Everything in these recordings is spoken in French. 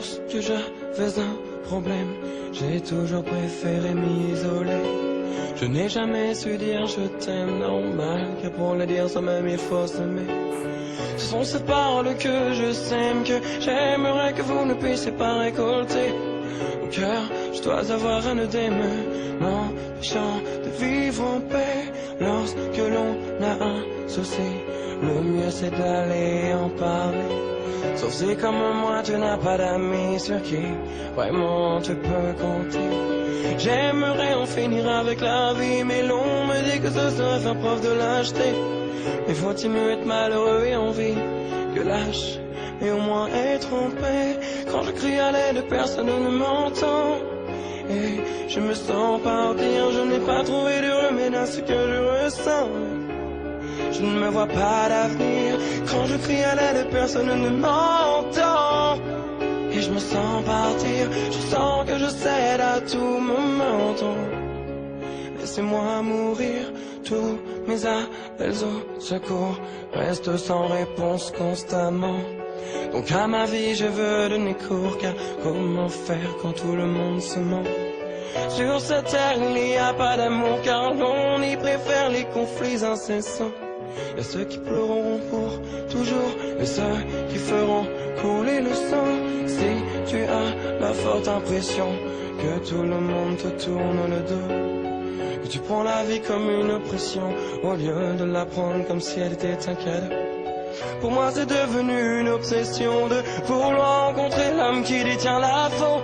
Lorsque j'avais un problème, j'ai toujours préféré m'isoler. Je n'ai jamais su dire je t'aime, normal que pour le dire soi-même il faut s'aimer. Ce sont ces paroles que je sème, que j'aimerais que vous ne puissiez pas récolter. Au cœur, je dois avoir un œdème, m'empêchant de vivre en paix. Lorsque l'on a un souci, le mieux c'est d'aller en parler. Sauf si comme moi tu n'as pas d'amis sur qui vraiment tu peux compter. J'aimerais en finir avec la vie, mais l'on me dit que ce serait faire preuve de lâcheté. Mais faut-il mieux être malheureux et en vie que lâche, et au moins être en paix? Quand je crie à l'aide, personne ne m'entend. Et je me sens partir, je n'ai pas trouvé de remède à ce que je ressens. Je ne me vois pas d'avenir. Quand je crie à l'aide, personne ne m'entend. Et je me sens partir, je sens que je cède à tout moment. Laissez-moi mourir, tous mes appels au secours restent sans réponse constamment. Donc à ma vie je veux donner cours, car comment faire quand tout le monde se ment? Sur cette terre il n'y a pas d'amour, car l'on y préfère les conflits incessants. Il y a ceux qui pleureront pour toujours et ceux qui feront couler le sang. Si tu as la forte impression que tout le monde te tourne le dos, que tu prends la vie comme une oppression au lieu de la prendre comme si elle était un cadeau. Pour moi c'est devenu une obsession de vouloir rencontrer l'âme qui détient la faute.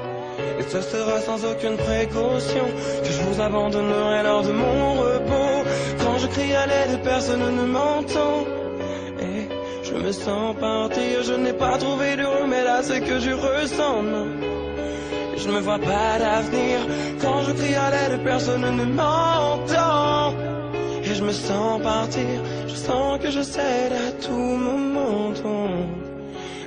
Et ce sera sans aucune précaution que je vous abandonnerai lors de mon repos. Quand je crie à l'aide, personne ne m'entend. Et je me sens partir, je n'ai pas trouvé de remède à ce que je ressens, non. Je ne me vois pas d'avenir. Quand je crie à l'aide, personne ne m'entend. Et je me sens partir, je sens que je cède à tout moment.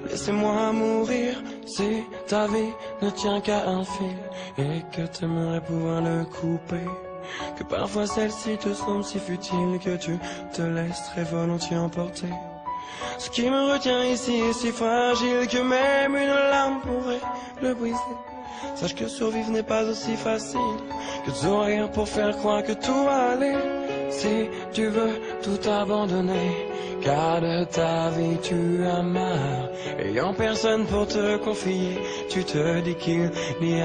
Laissez-moi mourir, si ta vie ne tient qu'à un fil et que t'aimerais pouvoir le couper, que parfois celle-ci te semble si futile que tu te laisserais volontiers emporter. Ce qui me retient ici est si fragile que même une larme pourrait le briser. Sache que survivre n'est pas aussi facile que de sourire pour faire croire que tout va aller. Si tu veux tout abandonner, car de ta vie tu as marre, ayant personne pour te confier, tu te dis qu'il n'y a